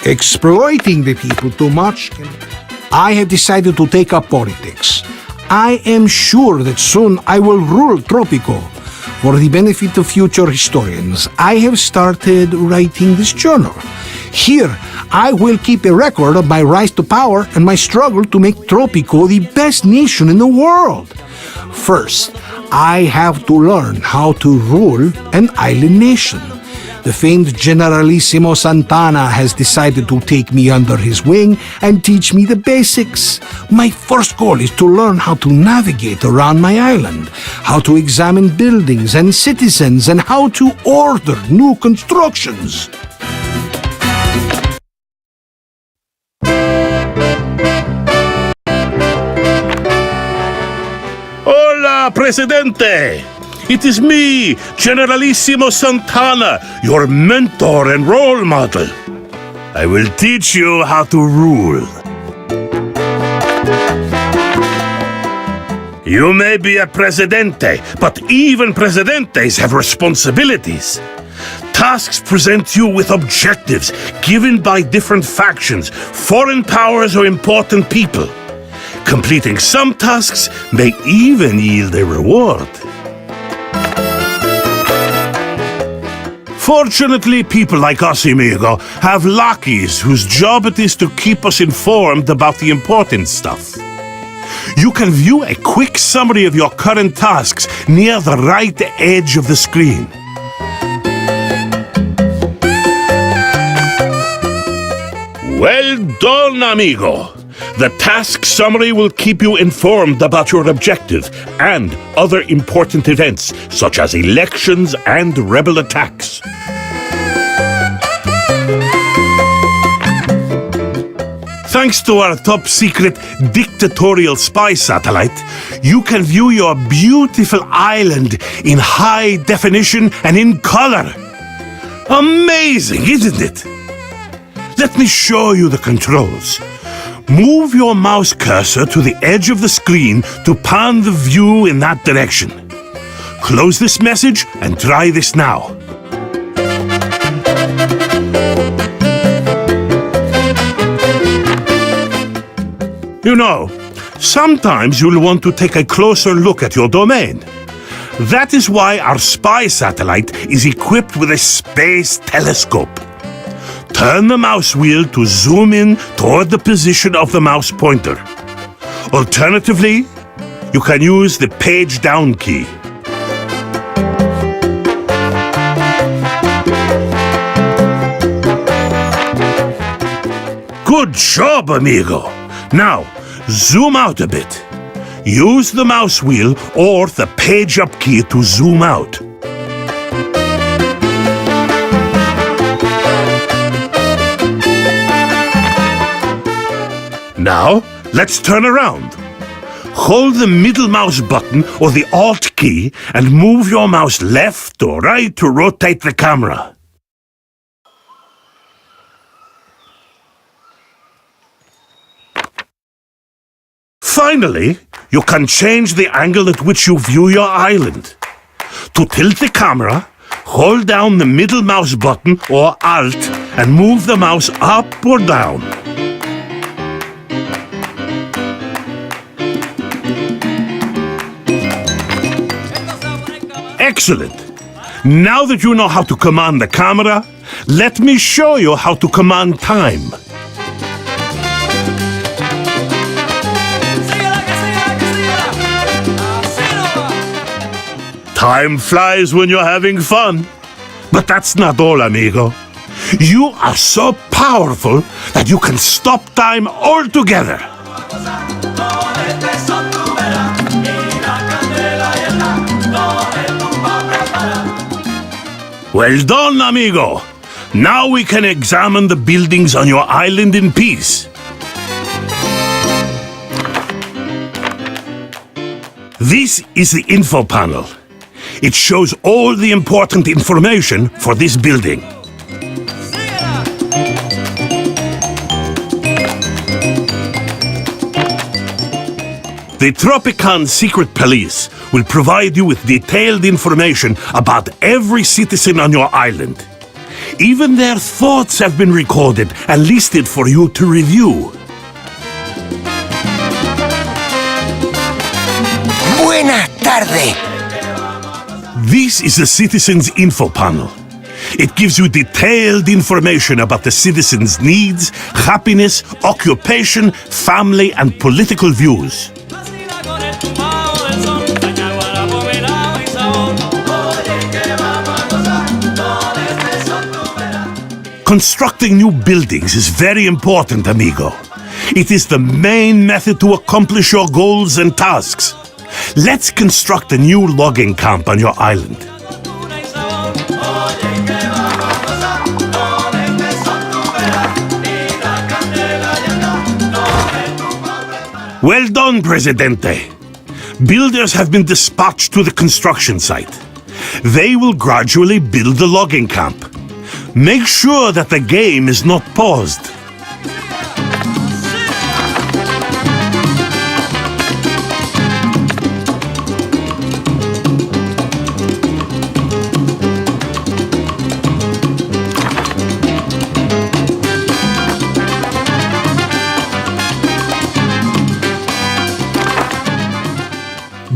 exploiting the people too much. I have decided to take up politics. I am sure that soon I will rule Tropico. For the benefit of future historians, I have started writing this journal. Here, I will keep a record of my rise to power and my struggle to make Tropico the best nation in the world. First, I have to learn how to rule an island nation. The famed Generalissimo Santana has decided to take me under his wing and teach me the basics. My first goal is to learn how to navigate around my island, how to examine buildings and citizens, and how to order new constructions. Hola, Presidente! It is me, Generalissimo Santana, your mentor and role model. I will teach you how to rule. You may be a Presidente, but even Presidentes have responsibilities. Tasks present you with objectives given by different factions, foreign powers, or important people. Completing some tasks may even yield a reward. Fortunately, people like us, amigo, have lackeys whose job it is to keep us informed about the important stuff. You can view a quick summary of your current tasks near the right edge of the screen. Well done, amigo! The task summary will keep you informed about your objective and other important events, such as elections and rebel attacks. Thanks to our top-secret dictatorial spy satellite, you can view your beautiful island in high definition and in color. Amazing, isn't it? Let me show you the controls. Move your mouse cursor to the edge of the screen to pan the view in that direction. Close this message and try this now. You know, sometimes you'll want to take a closer look at your domain. That is why our spy satellite is equipped with a space telescope. Turn the mouse wheel to zoom in toward the position of the mouse pointer. Alternatively, you can use the page down key. Good job, amigo! Now, zoom out a bit. Use the mouse wheel or the page up key to zoom out. Now, let's turn around. Hold the middle mouse button or the Alt key and move your mouse left or right to rotate the camera. Finally, you can change the angle at which you view your island. To tilt the camera, hold down the middle mouse button or Alt and move the mouse up or down. Excellent! Now that you know how to command the camera, let me show you how to command time. Time flies when you're having fun. But that's not all, amigo. You are so powerful that you can stop time altogether. Well done, amigo. Now we can examine the buildings on your island in peace. This is the info panel. It shows all the important information for this building. The Tropican Secret Police will provide you with detailed information about every citizen on your island. Even their thoughts have been recorded and listed for you to review. Buenas tardes. This is the Citizens Info Panel. It gives you detailed information about the citizens' needs, happiness, occupation, family, and political views. Constructing new buildings is very important, amigo. It is the main method to accomplish your goals and tasks. Let's construct a new logging camp on your island. Well done, Presidente. Builders have been dispatched to the construction site. They will gradually build the logging camp. Make sure that the game is not paused.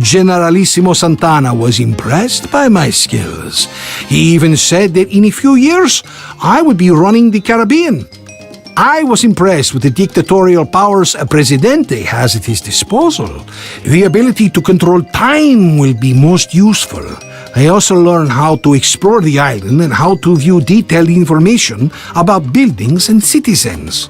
Generalissimo Santana was impressed by my skills. He even said that in a few years, I would be running the Caribbean. I was impressed with the dictatorial powers a Presidente has at his disposal. The ability to control time will be most useful. I also learned how to explore the island and how to view detailed information about buildings and citizens.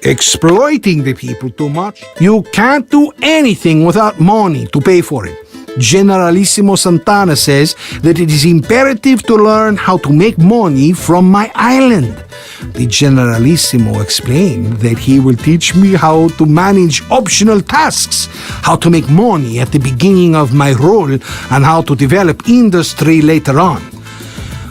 Exploiting the people too much. You can't do anything without money to pay for it. Generalissimo Santana says that it is imperative to learn how to make money from my island. The Generalissimo explained that he will teach me how to manage optional tasks, how to make money at the beginning of my role, and how to develop industry later on.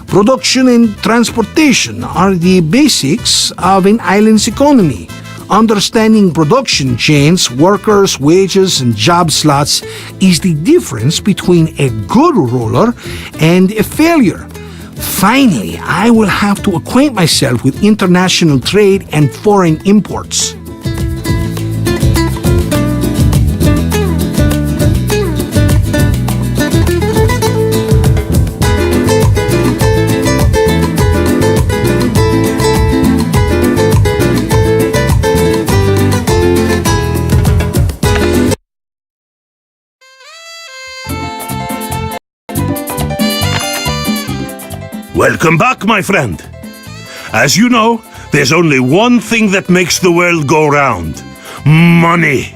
Production and transportation are the basics of an island's economy. Understanding production chains, workers, wages, and job slots is the difference between a good ruler and a failure. Finally, I will have to acquaint myself with international trade and foreign imports. Welcome back, my friend. As you know, there's only one thing that makes the world go round. Money.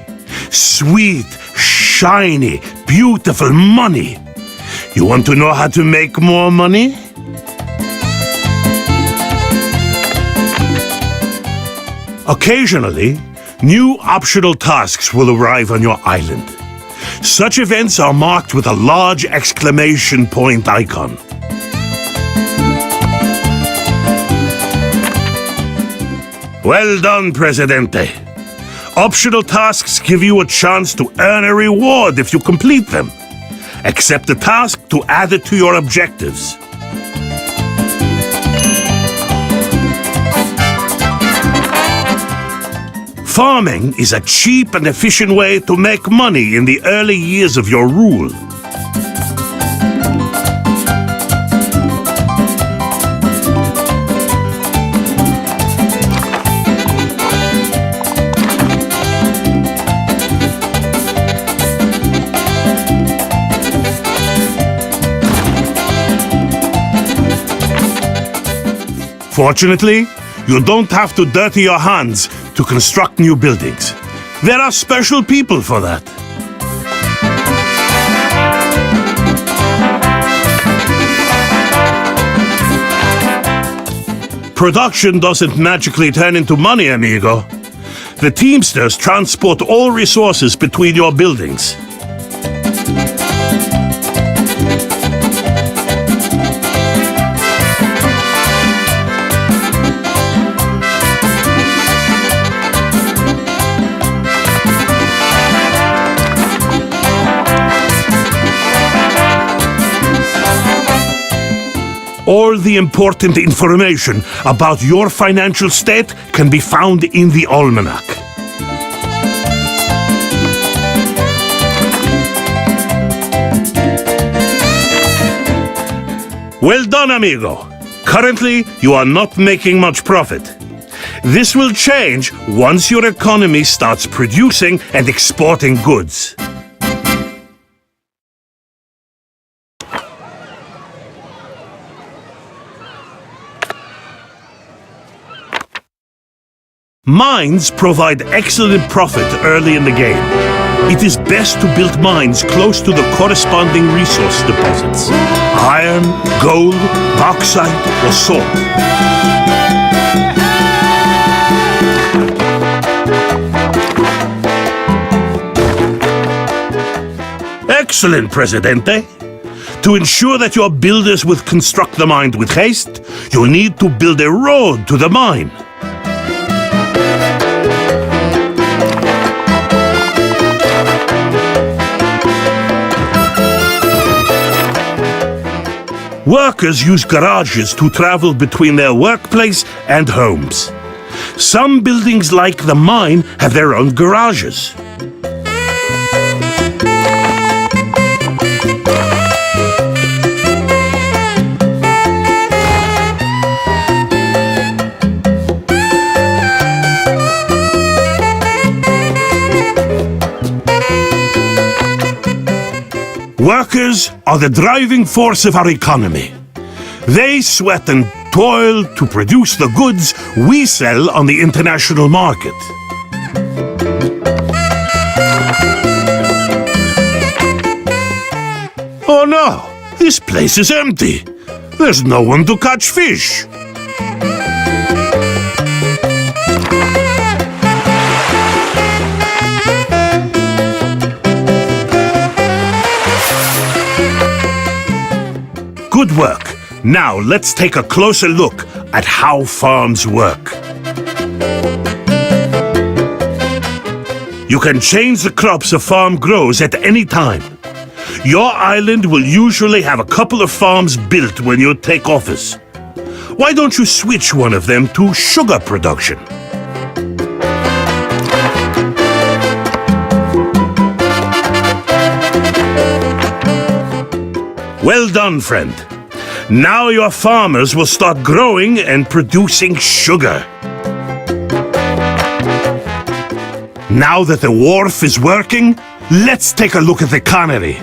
Sweet, shiny, beautiful money. You want to know how to make more money? Occasionally, new optional tasks will arrive on your island. Such events are marked with a large exclamation point icon. Well done, Presidente. Optional tasks give you a chance to earn a reward if you complete them. Accept the task to add it to your objectives. Farming is a cheap and efficient way to make money in the early years of your rule. Fortunately, you don't have to dirty your hands to construct new buildings. There are special people for that. Production doesn't magically turn into money, amigo. The Teamsters transport all resources between your buildings. All the important information about your financial state can be found in the almanac. Well done, amigo. Currently, you are not making much profit. This will change once your economy starts producing and exporting goods. Mines provide excellent profit early in the game. It is best to build mines close to the corresponding resource deposits: iron, gold, bauxite, or salt. Excellent, Presidente. To ensure that your builders will construct the mine with haste, you need to build a road to the mine. Workers use garages to travel between their workplace and homes. Some buildings like the mine have their own garages. Workers are the driving force of our economy. They sweat and toil to produce the goods we sell on the international market. Oh no, this place is empty. There's no one to catch fish. Good work. Now let's take a closer look at how farms work. You can change the crops a farm grows at any time. Your island will usually have a couple of farms built when you take office. Why don't you switch one of them to sugar production? Well done, friend. Now your farmers will start growing and producing sugar. Now that the wharf is working, let's take a look at the cannery.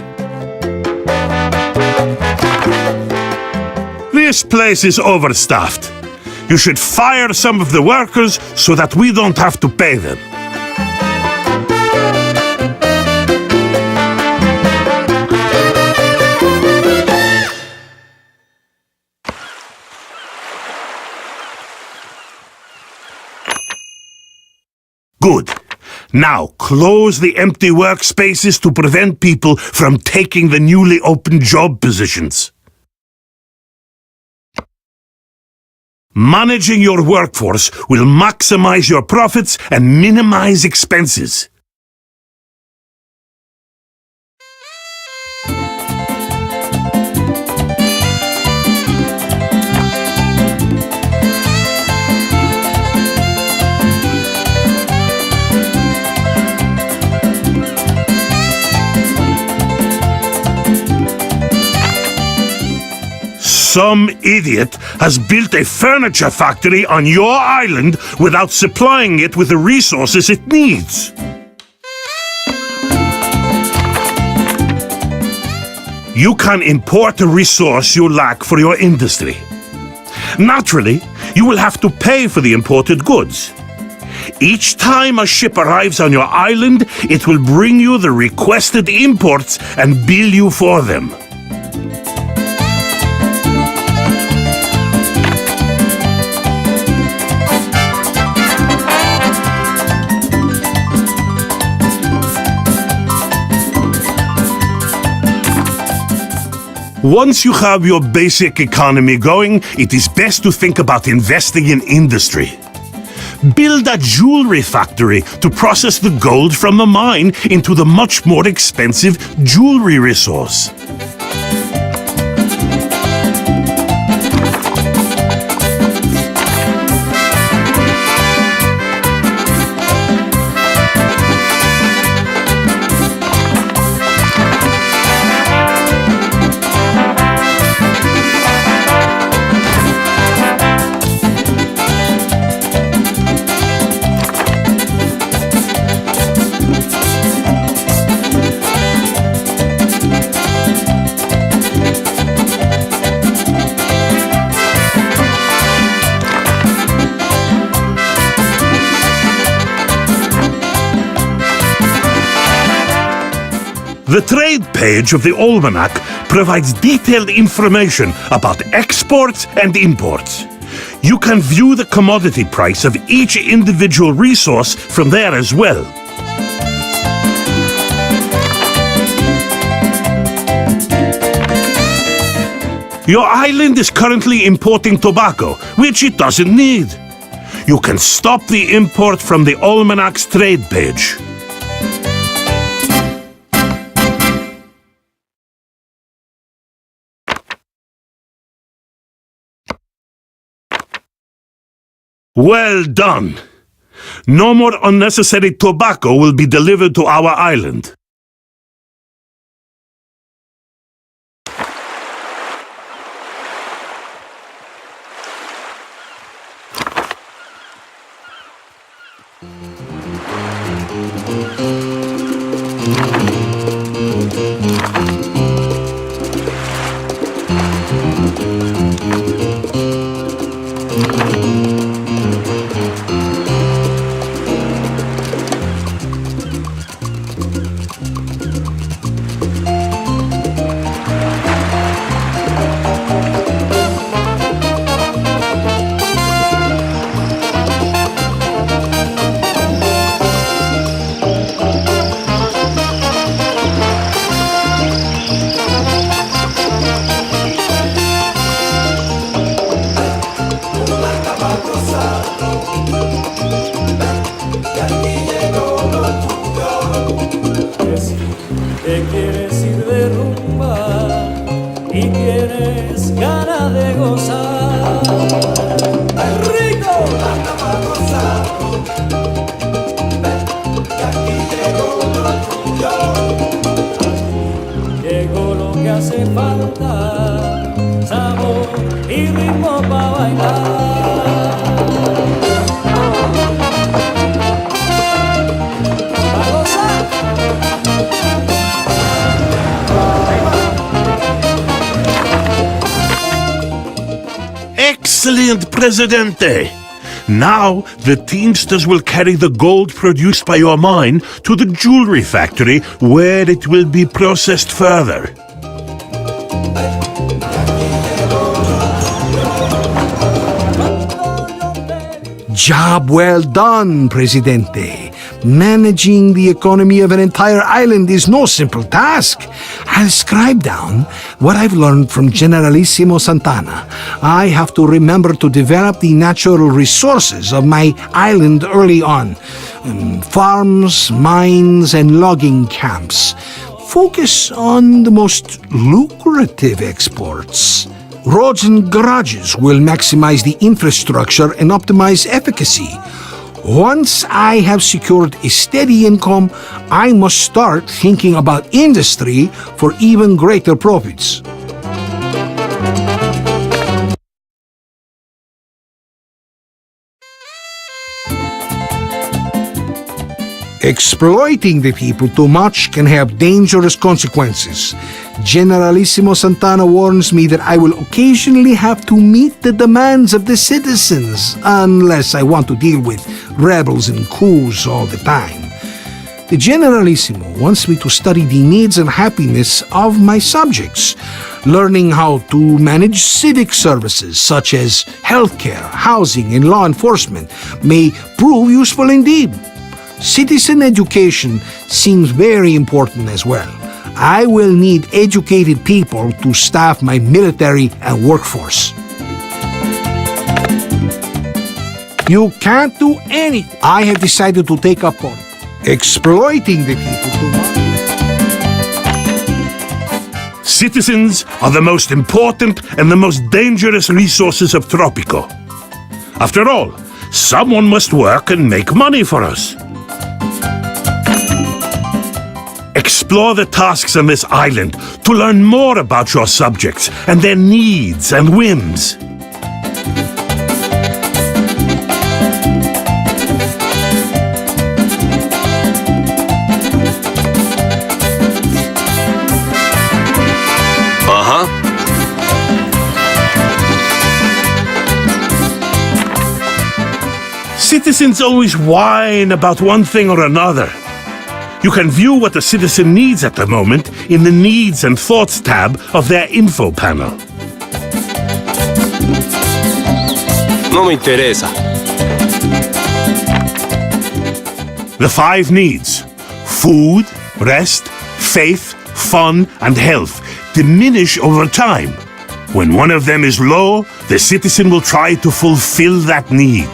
This place is overstaffed. You should fire some of the workers so that we don't have to pay them. Good. Now close the empty workspaces to prevent people from taking the newly opened job positions. Managing your workforce will maximize your profits and minimize expenses. Some idiot has built a furniture factory on your island without supplying it with the resources it needs. You can import a resource you lack for your industry. Naturally, you will have to pay for the imported goods. Each time a ship arrives on your island, it will bring you the requested imports and bill you for them. Once you have your basic economy going, it is best to think about investing in industry. Build a jewelry factory to process the gold from the mine into the much more expensive jewelry resource. The trade page of the almanac provides detailed information about exports and imports. You can view the commodity price of each individual resource from there as well. Your island is currently importing tobacco, which it doesn't need. You can stop the import from the almanac's trade page. Well done. No more unnecessary tobacco will be delivered to our island. Te quieres ir de rumba y tienes ganas de gozar. ¡Ay, rico! Anda pa' gozar. Que aquí llegó lo tuyo. Llegó lo que hace falta, sabor y ritmo pa' bailar. Excellent, Presidente! Now, the teamsters will carry the gold produced by your mine to the jewelry factory, where it will be processed further. Job well done, Presidente. Managing the economy of an entire island is no simple task. I'll scribe down what I've learned from Generalissimo Santana. I have to remember to develop the natural resources of my island early on. Farms, mines, and logging camps. Focus on the most lucrative exports. Roads and garages will maximize the infrastructure and optimize efficacy. Once I have secured a steady income, I must start thinking about industry for even greater profits. Exploiting the people too much can have dangerous consequences. Generalissimo Santana warns me that I will occasionally have to meet the demands of the citizens, unless I want to deal with rebels and coups all the time. The Generalissimo wants me to study the needs and happiness of my subjects. Learning how to manage civic services such as healthcare, housing, and law enforcement may prove useful indeed. Citizen education seems very important as well. I will need educated people to staff my military and workforce. You can't do anything. I have decided to take up on exploiting the people too much. Citizens are the most important and the most dangerous resources of Tropico. After all, someone must work and make money for us. Explore the tasks on this island to learn more about your subjects and their needs and whims. Citizens always whine about one thing or another. You can view what a citizen needs at the moment in the Needs and Thoughts tab of their info panel. No me interesa. The 5 needs: food, rest, faith, fun, and health diminish over time. When one of them is low, the citizen will try to fulfill that need.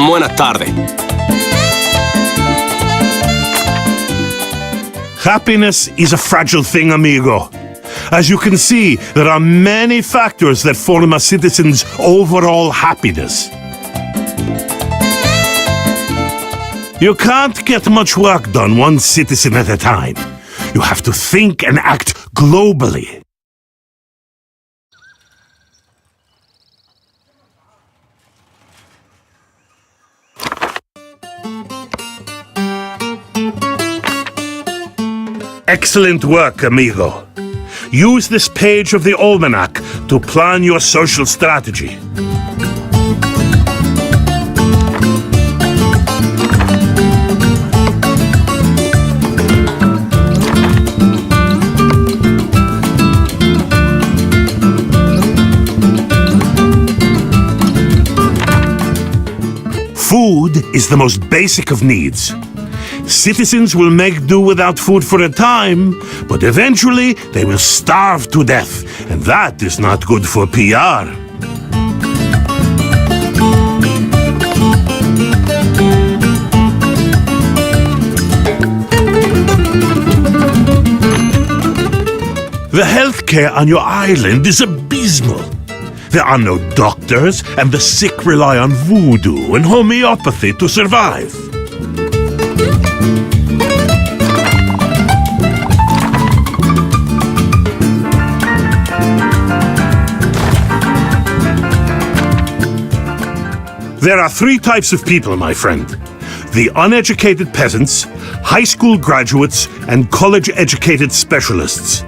Buenas tardes. Happiness is a fragile thing, amigo. As you can see, there are many factors that form a citizen's overall happiness. You can't get much work done one citizen at a time. You have to think and act globally. Excellent work, amigo. Use this page of the almanac to plan your social strategy. Food is the most basic of needs. Citizens will make do without food for a time, but eventually they will starve to death, and that is not good for PR. The healthcare on your island is abysmal. There are no doctors, and the sick rely on voodoo and homeopathy to survive. There are 3 types of people, my friend. The uneducated peasants, high school graduates, and college-educated specialists.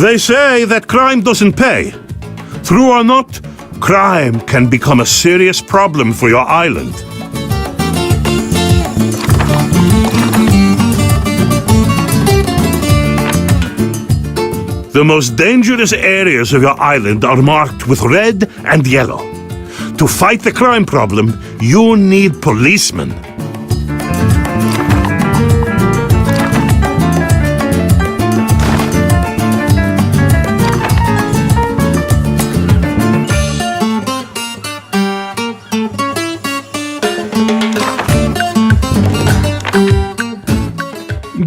They say that crime doesn't pay. True or not, crime can become a serious problem for your island. The most dangerous areas of your island are marked with red and yellow. To fight the crime problem, you need policemen.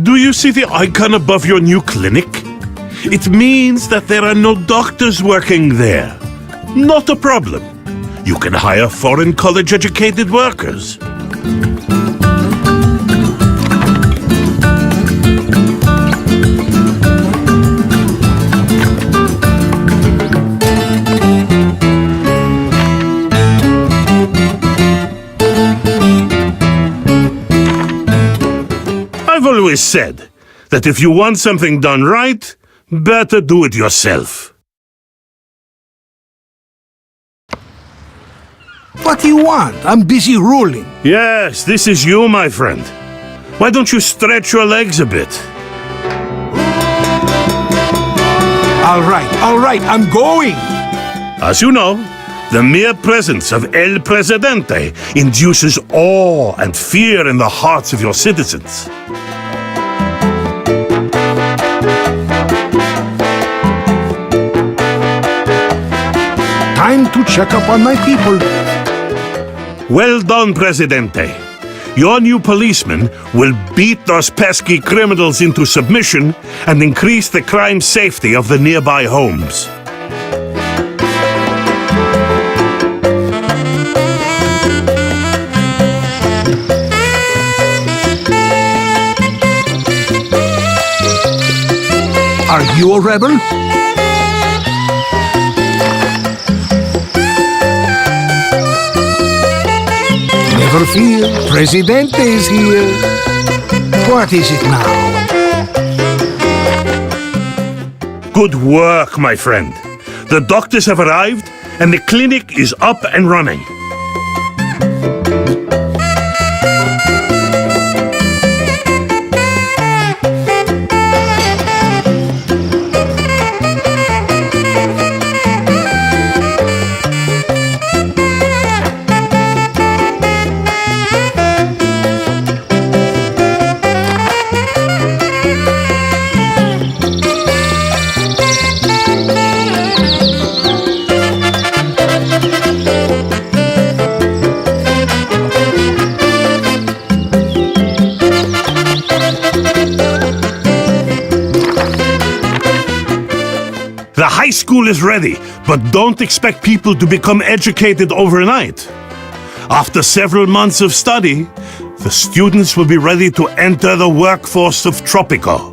Do you see the icon above your new clinic? It means that there are no doctors working there. Not a problem. You can hire foreign college-educated workers. I've always said that if you want something done right, better do it yourself. What do you want? I'm busy ruling. Yes, this is you, my friend. Why don't you stretch your legs a bit? All right, I'm going. As you know, the mere presence of El Presidente induces awe and fear in the hearts of your citizens. to check up on my people. Well done, Presidente. Your new policemen will beat those pesky criminals into submission and increase the crime safety of the nearby homes. Are you a rebel? Never fear, Presidente is here. What is it now? Good work, my friend. The doctors have arrived and the clinic is up and running. The high school is ready, but don't expect people to become educated overnight. After several months of study, the students will be ready to enter the workforce of Tropico.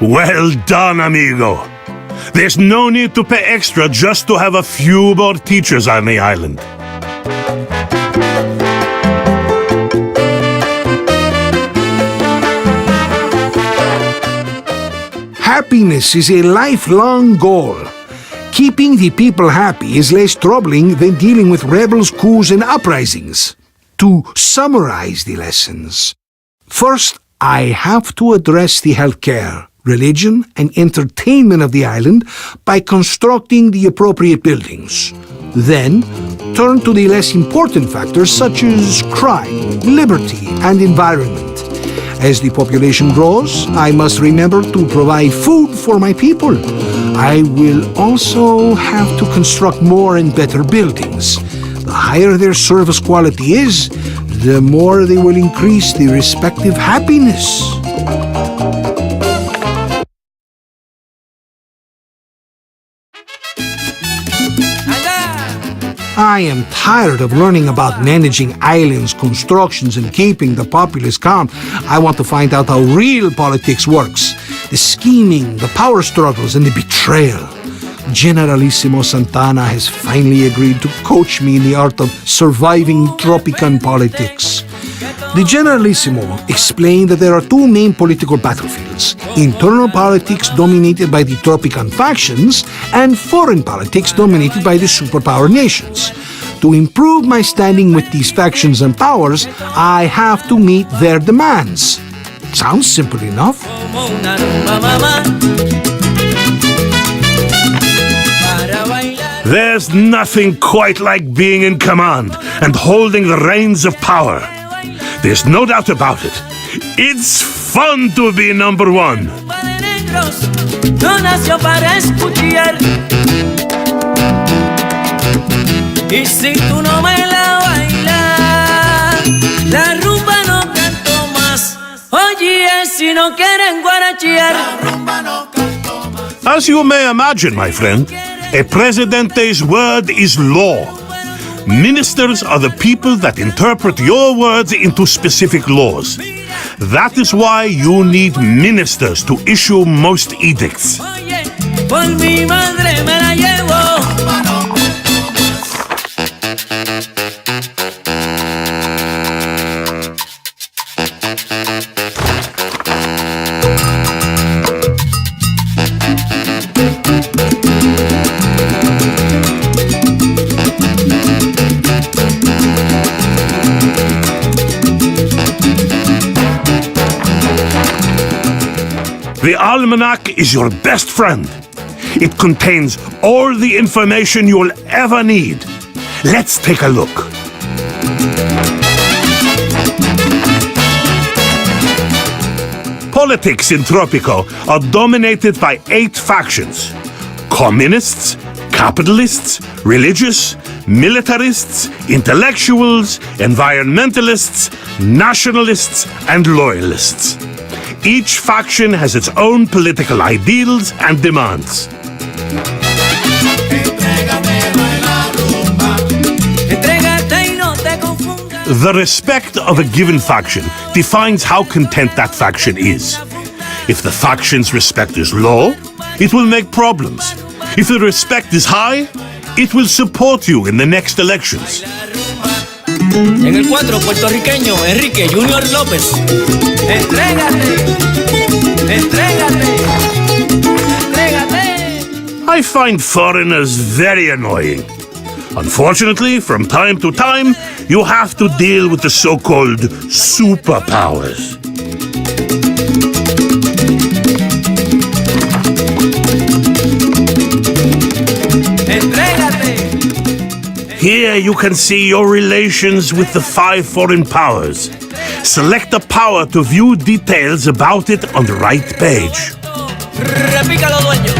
Well done, amigo. There's no need to pay extra just to have a few more teachers on the island. Happiness is a lifelong goal. Keeping the people happy is less troubling than dealing with rebels, coups, and uprisings. To summarize the lessons, first, I have to address the healthcare, religion, and entertainment of the island by constructing the appropriate buildings. Then, turn to the less important factors such as crime, liberty, and environment. As the population grows, I must remember to provide food for my people. I will also have to construct more and better buildings. The higher their service quality is, the more they will increase the respective happiness. I am tired of learning about managing islands, constructions, and keeping the populace calm. I want to find out how real politics works. The scheming, the power struggles, and the betrayal. Generalissimo Santana has finally agreed to coach me in the art of surviving Tropican politics. The Generalissimo explained that there are two main political battlefields: internal politics dominated by the Tropican factions and foreign politics dominated by the superpower nations. To improve my standing with these factions and powers, I have to meet their demands. Sounds simple enough. There's nothing quite like being in command and holding the reins of power. There's no doubt about it. It's fun to be number one. No nació para escuchar. Y si tú no me la bailas, la rumba no canto más. Oye, si no quieren guarachear. As you may imagine, my friend, a presidente's word is law. Ministers are the people that interpret your words into specific laws. That is why you need ministers to issue most edicts. Oye, por mi madre me la llevo. The almanac is your best friend. It contains all the information you'll ever need. Let's take a look. politics in Tropico are dominated by 8 factions: communists, capitalists, religious, militarists, intellectuals, environmentalists, nationalists, and loyalists. Each faction has its own political ideals and demands. The respect of a given faction defines how content that faction is. If the faction's respect is low, it will make problems. If the respect is high, it will support you in the next elections. En el 4 puertorriqueño Enrique Junior López. Entrégate, entrégate, entrégate. I find foreigners very annoying. Unfortunately, from time to time, you have to deal with the so-called superpowers. Here you can see your relations with the 5 foreign powers. Select a power to view details about it on the right page. Repícalo, dueño.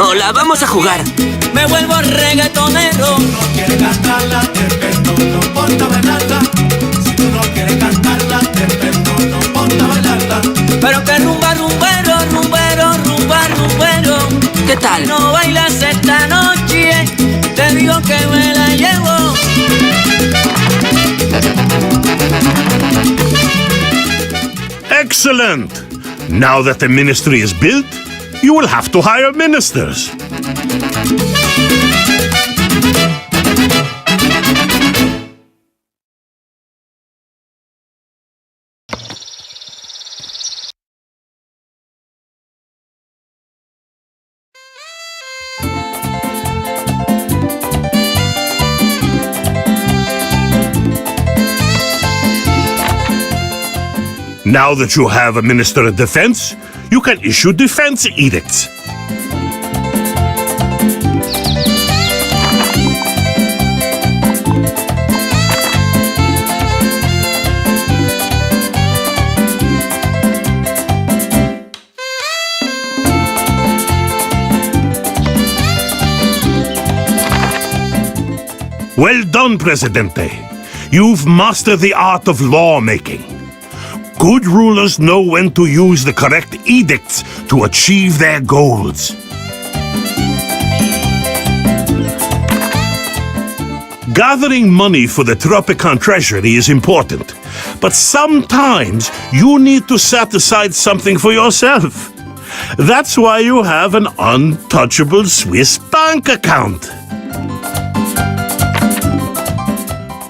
Hola, vamos a jugar. Me vuelvo reggaetonero. Si tú no quieres cantarla, te perdono, ponte a bailarla. Si tú no quieres cantarla, te perdono, ponte a bailarla. Pero que rumba, rumbero, rumbero, rumba, rumbero. ¿Qué tal? No bailas esta noche, te digo que me la llevo. Excellent! Now that the ministry is built, you will have to hire ministers. Now that you have a Minister of Defense, you can issue defense edicts. Well done, Presidente. You've mastered the art of lawmaking. Good rulers know when to use the correct edicts to achieve their goals. Gathering money for the Tropico treasury is important, but sometimes you need to set aside something for yourself. That's why you have an untouchable Swiss bank account.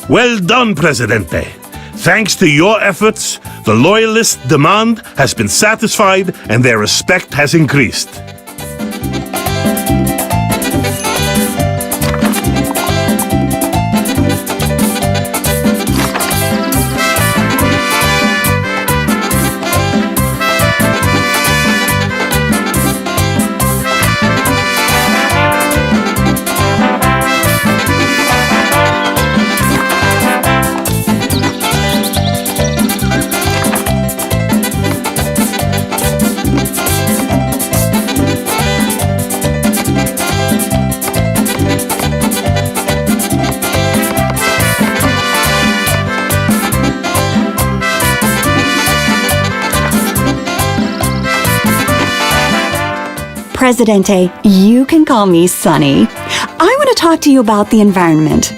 Well done, Presidente. Thanks to your efforts, the loyalist demand has been satisfied and their respect has increased. Presidente, you can call me Sunny. I want to talk to you about the environment.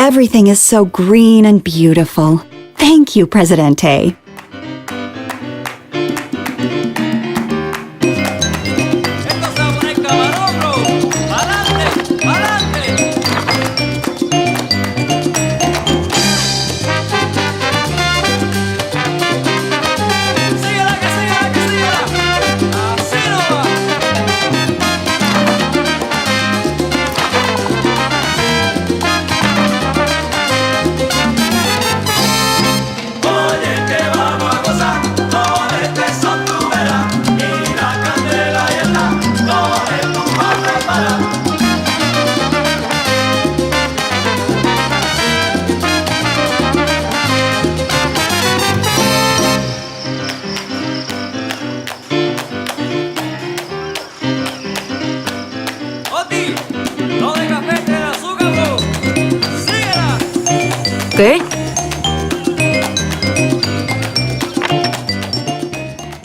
Everything is so green and beautiful. Thank you, Presidente. ¿Qué?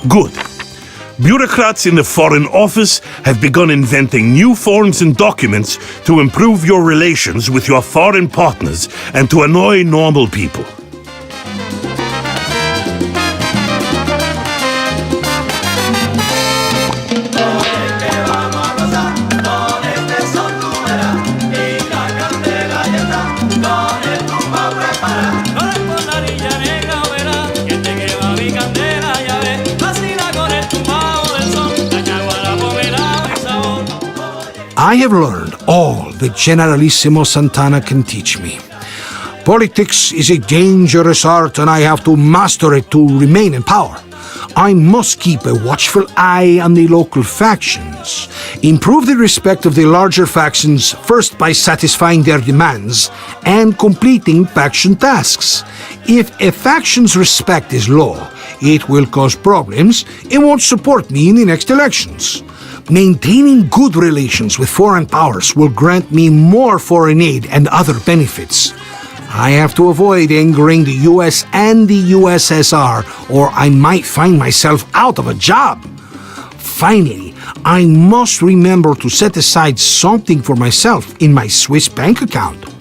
Good. Bureaucrats in the Foreign Office have begun inventing new forms and documents to improve your relations with your foreign partners and to annoy normal people. I have learned all that Generalissimo Santana can teach me. Politics is a dangerous art and I have to master it to remain in power. I must keep a watchful eye on the local factions, improve the respect of the larger factions first by satisfying their demands and completing faction tasks. If a faction's respect is low, it will cause problems and won't support me in the next elections. Maintaining good relations with foreign powers will grant me more foreign aid and other benefits. I have to avoid angering the US and the USSR, or I might find myself out of a job. Finally, I must remember to set aside something for myself in my Swiss bank account.